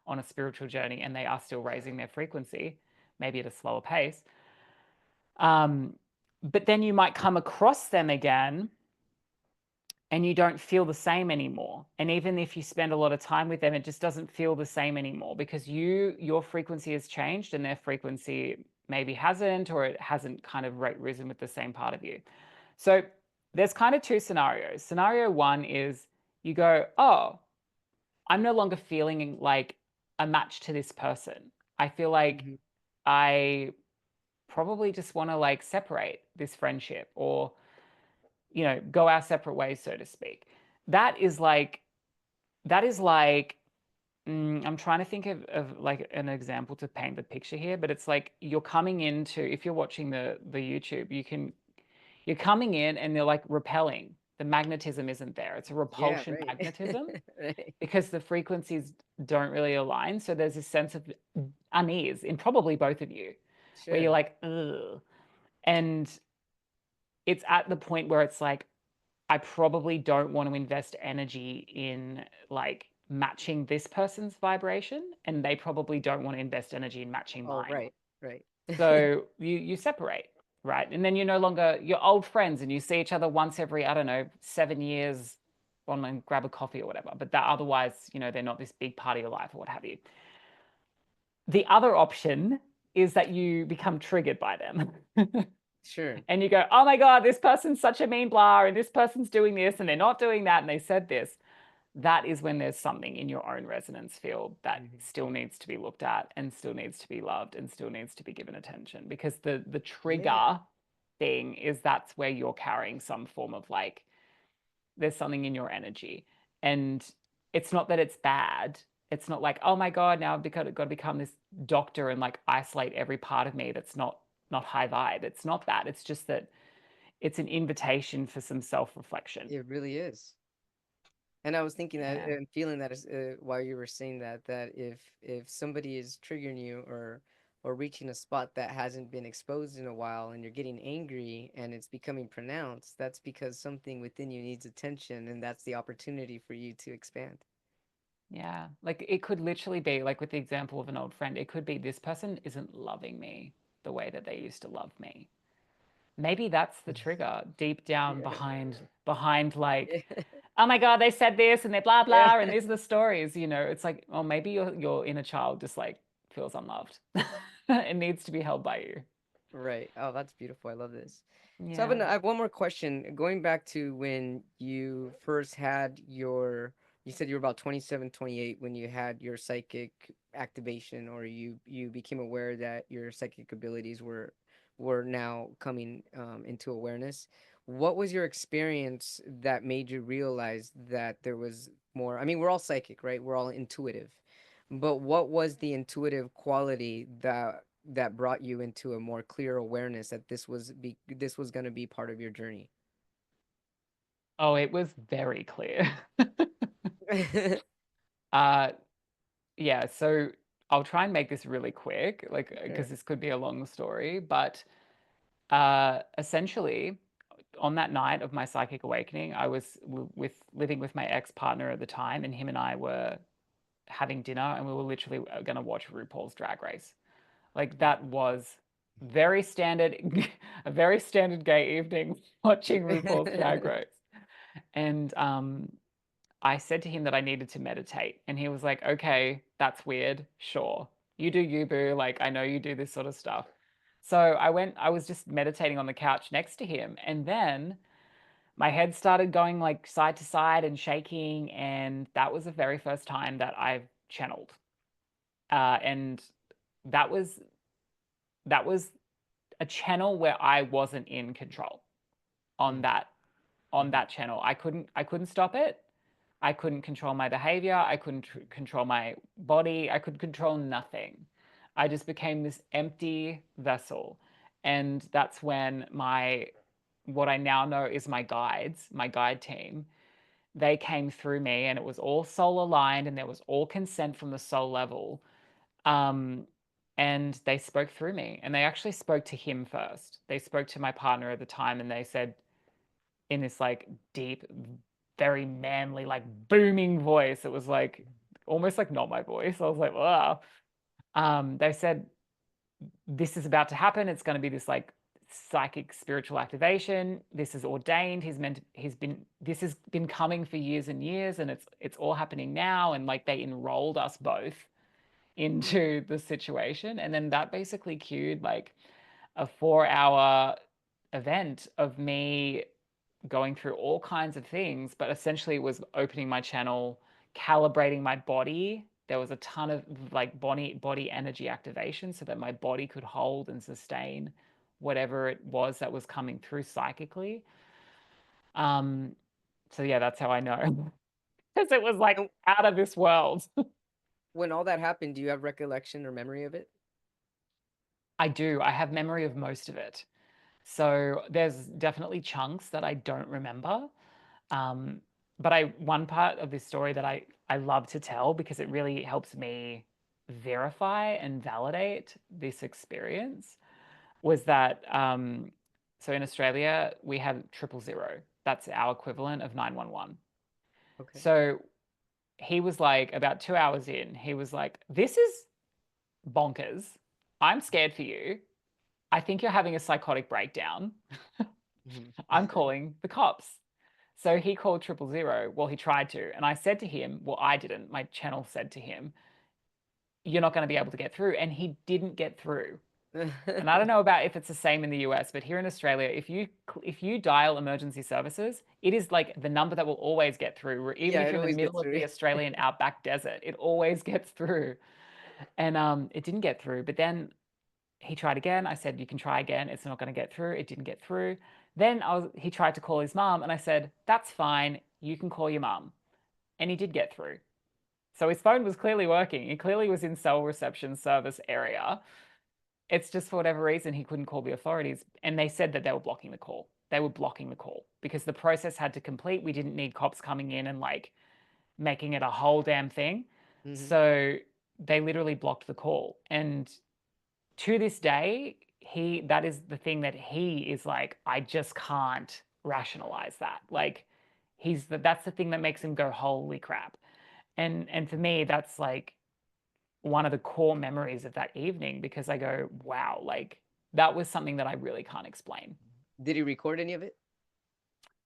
on a spiritual journey and they are still raising their frequency, maybe at a slower pace. Um, but then you might come across them again and you don't feel the same anymore. And even if you spend a lot of time with them, it just doesn't feel the same anymore because your frequency has changed and their frequency maybe hasn't, or it hasn't kind of risen with the same part of you. So there's kind of two scenarios. Scenario one is you go, oh, I'm no longer feeling like a match to this person. I feel like Hmm. I probably just want to like separate this friendship or go our separate ways, so to speak. That is like I'm trying to think of like an example to paint the picture here, but it's like you're coming into, if you're watching the YouTube, you're coming in and they're like repelling. The magnetism isn't there. It's a Yeah, repulsion right. magnetism Right. because the frequencies don't really align. So there's this sense of unease in probably both of you where you're Sure. like, ugh. And it's at the point where it's like, I probably don't want to invest energy in like matching this person's vibration, and they probably don't want to invest energy in matching Oh, mine. right. Right. So you separate, right? And then you're no longer you're old friends, and you see each other once every, I don't know, 7 years, online grab a coffee or whatever. But that otherwise, they're not this big part of your life or what have you. The other option is that you become triggered by them. Sure. And you go, oh my God, this person's such a mean blah, and this person's doing this, and they're not doing that, and they said this. That is when there's something in your own resonance field that Hmm. still needs to be looked at and still needs to be loved and still needs to be given attention. Because the Yeah. trigger thing is that's where you're carrying some form of like, there's something in your energy. And it's not that it's bad. It's not like, oh my God, now I've got to become this doctor and like isolate every part of me that's not high vibe. It's not that. It's just that it's an invitation for some self-reflection. It really is. And I was thinking that Yeah. and feeling that while you were saying that, that if somebody is triggering you or reaching a spot that hasn't been exposed in a while and you're getting angry and it's becoming pronounced, that's because something within you needs attention, and that's the opportunity for you to expand. Yeah. Like it could literally be like with the example of an old friend, it could be this person isn't loving me the way that they used to love me. Maybe that's the trigger deep down Yeah. behind like, Yeah. oh my God, they said this and they're blah Yeah. blah and these are the stories, It's like, oh, maybe your inner child just like feels unloved. It needs to be held by you. Right. Oh, that's beautiful. I love this. So Yeah. I have one more question. Going back to when you first had you said you were about 27, 28 when you had your psychic activation, or you became aware that your psychic abilities were now coming into awareness. What was your experience that made you realize that there was more? I mean, we're all psychic, right? We're all intuitive. But what was the intuitive quality that brought you into a more clear awareness that this was going to be part of your journey? Oh, it was very clear. uh yeah, so I'll try and make this really quick, like, Sure. because this could be a long story, but essentially, on that night of my psychic awakening, I was living with my ex-partner at the time, and him and I were having dinner, and we were literally going to watch RuPaul's Drag Race. Like, that was very standard, a very standard gay evening watching RuPaul's Drag Race. And I said to him that I needed to meditate, and he was like, okay, that's weird. Sure. You do you, boo. Like, I know you do this sort of stuff. So I was just meditating on the couch next to him, and then my head started going like side to side and shaking, and that was the very first time that I've channeled. And that was a channel where I wasn't in control on that channel. I couldn't stop it. I couldn't control my behavior. I couldn't control my body. I could control nothing. I just became this empty vessel. And that's when what I now know is my guides, my guide team, they came through me, and it was all soul aligned, and there was all consent from the soul level. And they spoke through me, and they actually spoke to him first. They spoke to my partner at the time, and they said, in this like deep, very manly, like booming voice, it was like almost like not my voice. I was like, wow. They said, this is about to happen. It's going to be this like psychic spiritual activation. This is ordained. This has been coming for years and years, and it's all happening now. And like they enrolled us both into the situation. And then that basically cued like a 4-hour event of me going through all kinds of things, but essentially it was opening my channel, calibrating my body. There was a ton of like body energy activation so that my body could hold and sustain whatever it was that was coming through psychically. So yeah, that's how I know. Because it was like And out of this world. when all that happened, do you have recollection or memory of it? I do. I have memory of most of it. So there's definitely chunks that I don't remember. But one part of this story that I love to tell because it really helps me verify and validate this experience was that so in Australia we have 000. That's our equivalent of 911. Okay. So he was like, about 2 hours in, he was like, this is bonkers. I'm scared for you. I think you're having a psychotic breakdown. I'm calling the cops. So he called 000. Well, he tried to. And I said to him, well, I didn't. My channel said to him, you're not going to be able to get through. And he didn't get through. And I don't know about if it's the same in the US, but here in Australia, if you dial emergency services, it is like the number that will always get through. Even Yeah, if it you're in the always gets middle of the through. Australian outback desert, it always gets through. And it didn't get through. But then he tried again. I said, you can try again. It's not going to get through. It didn't get through. Then he tried to call his mom, and I said, that's fine. You can call your mom. And he did get through. So his phone was clearly working. He clearly was in cell reception service area. It's just for whatever reason, he couldn't call the authorities. And they said that they were blocking the call. They were blocking the call because the process had to complete. We didn't need cops coming in and like making it a whole damn thing. So they literally blocked the call. And to this day, that is the thing that he is like, I just can't rationalize that. Like that's the thing that makes him go, holy crap. And for me, that's like one of the core memories of that evening because I go, wow, like that was something that I really can't explain. Did he record any of it?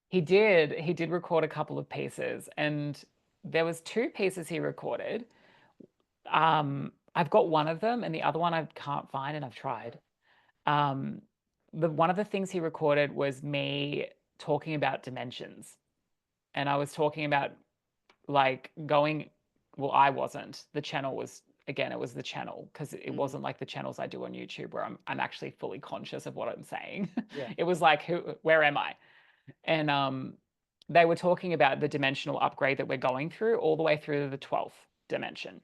He did record a couple of pieces, and there was 2 pieces he recorded. I've got one of them, and the other one I can't find, and I've tried. One of the things he recorded was me talking about dimensions, and I was talking about like going. Well, I wasn't. The channel was again. It was the channel because it wasn't like the channels I do on YouTube where I'm actually fully conscious of what I'm saying. Yeah. It was like, where am I? And they were talking about the dimensional upgrade that we're going through all the way through to the 12th dimension.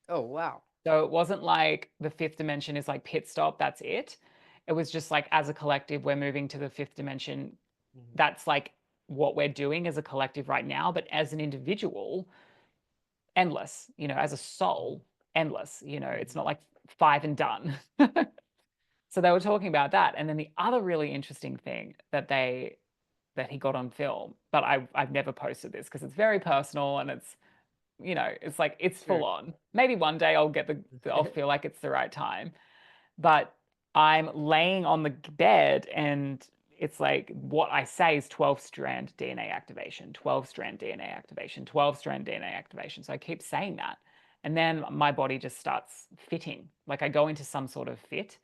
Oh, wow. So it wasn't like the 5th dimension is like pit stop, that's it. It was just like as a collective, we're moving to the 5th dimension. That's like what we're doing as a collective right now. But as an individual, endless, as a soul, endless, it's not like 5 and done. So they were talking about that. And then the other really interesting thing that he got on film, but I've never posted this because it's very personal and it's, it's like it's full Sure. on. Maybe one day I'll feel like it's the right time. But I'm laying on the bed and it's like what I say is 12-strand DNA activation, 12-strand DNA activation, 12-strand DNA activation. So I keep saying that. And then my body just starts fitting. Like I go into some sort of fit.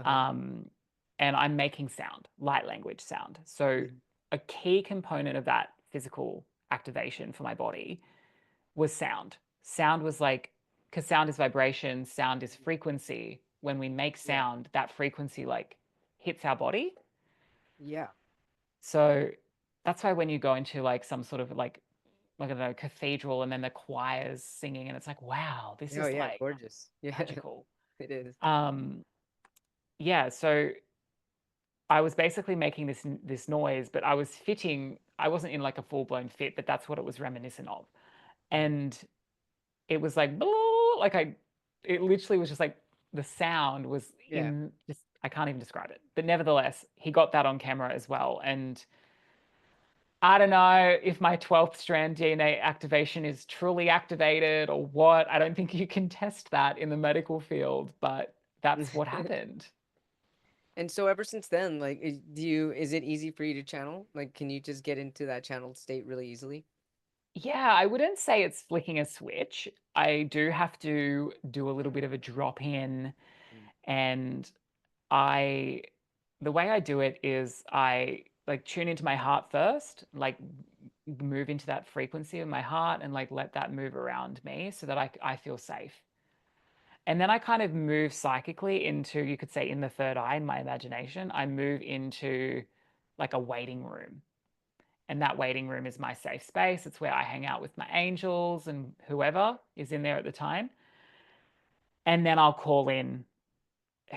And I'm making sound, light language sound. So a key component of that physical activation for my body was sound. Sound was like, because sound is vibration, sound is frequency. When we make sound, that frequency like hits our body. Yeah. So that's why when you go into like some sort of like I don't know, cathedral and then the choir's singing and it's like, wow, this Oh is yeah, like gorgeous. Yeah, magical. it is. Yeah, so I was basically making this noise, but I was fitting. I wasn't in like a full blown fit, but that's what it was reminiscent of. And it was like, like it literally was just like the sound was Yeah. in just, I can't even describe it. But nevertheless, he got that on camera as well. And I don't know if my 12th strand DNA activation is truly activated or what. I don't think you can test that in the medical field, but that's what happened. And so ever since then, like, is it easy for you to channel? Like, can you just get into that channeled state really easily? Yeah, I wouldn't say it's flicking a switch. I do have to do a little bit of a drop in, Mm. and I the way I do it is I like tune into my heart first, like move into that frequency of my heart and like let that move around me so that I feel safe. And then I kind of move psychically into, you could say, in the third eye, in my imagination, I move into like a waiting room. And that waiting room is my safe space. It's where I hang out with my angels and whoever is in there at the time. And then I'll call in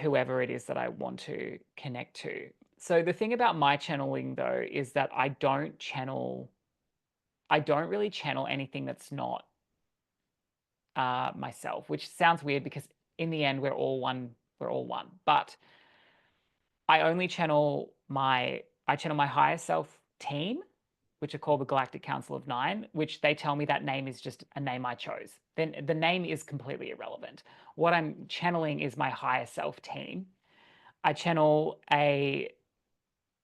whoever it is that I want to connect to. So the thing about my channeling though is that I don't really channel anything that's not myself, which sounds weird because in the end we're all one. We're all one. But I channel my higher self team, which are called the Galactic Council of Nine, which they tell me that name is just a name I chose. Then the name is completely irrelevant. What I'm channeling is my higher self team. I channel a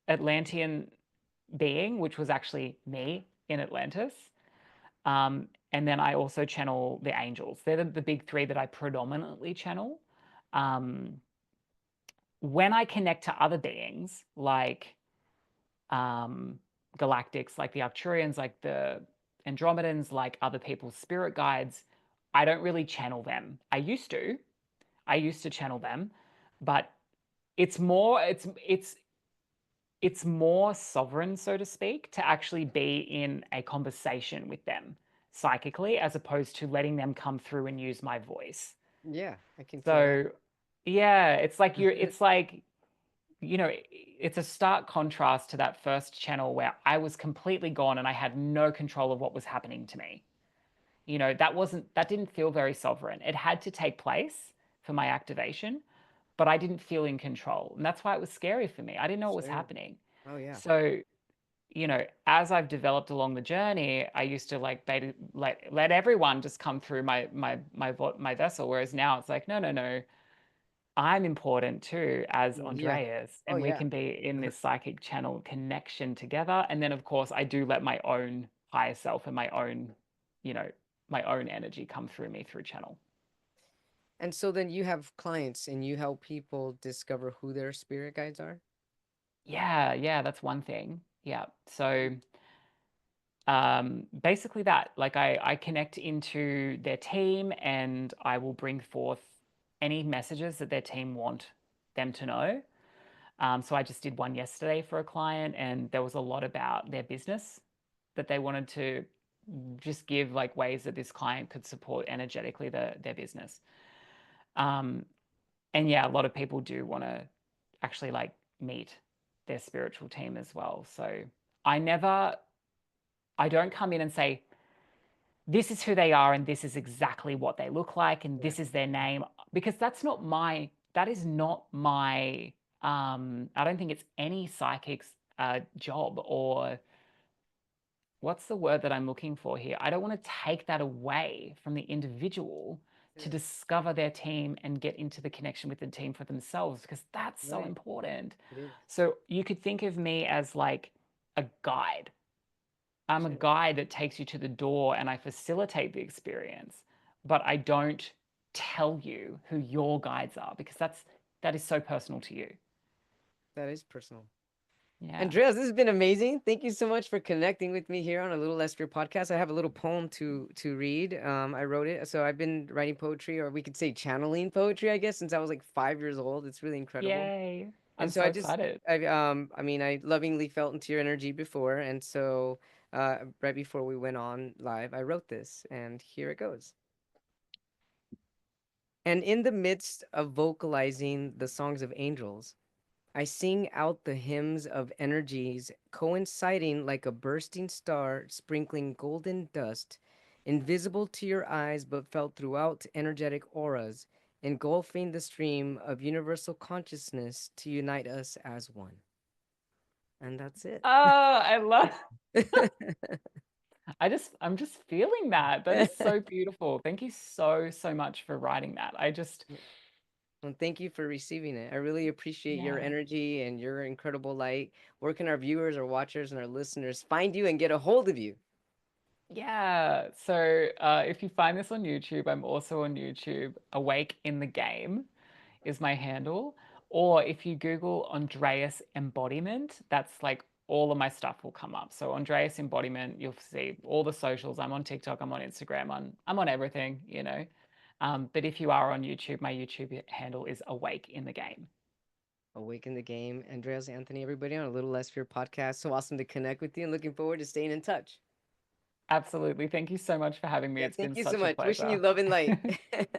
Atlantean being, which was actually me in Atlantis. And then I also channel the angels. They're the big three that I predominantly channel. Um, when I connect to other beings, like galactics, like the Arcturians, like the Andromedans, like other people's spirit guides, I don't really channel them. I used to. I used to channel them, but it's more sovereign, so to speak, to actually be in a conversation with them psychically as opposed to letting them come through and use my voice. Yeah, I can feel that. So yeah, it's like, it's a stark contrast to that first channel where I was completely gone and I had no control of what was happening to me. That didn't feel very sovereign. It had to take place for my activation, but I didn't feel in control. And that's why it was scary for me. I didn't know what was Sure. happening. Oh yeah. So, as I've developed along the journey, I used to like let everyone just come through my vessel. Whereas now it's like, no, no, no. I'm important too as Yeah. Andreas, Oh and we yeah. can be in this psychic channel connection together. And then, of course, I do let my own higher self and you know, my own energy come through me through channel. And so then you have clients and you help people discover who their spirit guides are? Yeah, yeah, that's one thing. Yeah. So basically that, like I connect into their team and I will bring forth any messages that their team want them to know. So I just did one yesterday for a client, and there was a lot about their business that they wanted to just give like ways that this client could support energetically their business. Um, and yeah, a lot of people do want to actually like meet their spiritual team as well. So I never, I don't come in and say, this is who they are and this is exactly what they look like and this is their name, because that is not my I don't think it's any psychic's job, or what's the word that I'm looking for here? I don't want to take that away from the individual to Yeah. discover their team and get into the connection with the team for themselves, because that's so Right. important. It is. So you could think of me as like a guide. I'm a Sure. guide that takes you to the door and I facilitate the experience, but I don't tell you who your guides are, because that is so personal to you. That is personal. Yeah. Andreas, this has been amazing. Thank you so much for connecting with me here on A Little Less Fear podcast. I have a little poem to read. I wrote it. So I've been writing poetry, or we could say channeling poetry, I guess, since I was like 5 years old. It's really incredible. Yay. And I'm so so I just, excited. I mean, I lovingly felt into your energy before, and so right before we went on live, I wrote this, and here it goes. And in the midst of vocalizing the songs of angels, I sing out the hymns of energies coinciding like a bursting star sprinkling golden dust, invisible to your eyes but felt throughout energetic auras, engulfing the stream of universal consciousness to unite us as one. And that's it. Oh, I love I'm just feeling that. That is so beautiful. Thank you so, so much for writing that. I just, Well, thank you for receiving it. I really appreciate your yeah. energy and your incredible light. Where can our viewers, our watchers, and our listeners find you and get a hold of you? Yeah. So if you find this on YouTube, I'm also on YouTube. Awake in the Game is my handle. Or if you Google Andreas Embodiment, that's like all of my stuff will come up. So Andreas Embodiment, you'll see all the socials. I'm on TikTok, I'm on Instagram, I'm on everything, you know. But if you are on YouTube, my YouTube handle is Awake in the Game. Awaken the Game. Andreas Anthony, everybody on A Little Less Fear podcast. So awesome to connect with you and looking forward to staying in touch. Absolutely. Thank you so much for having me. Yeah, It's thank been you so such a much. Wishing you pleasure. love and light.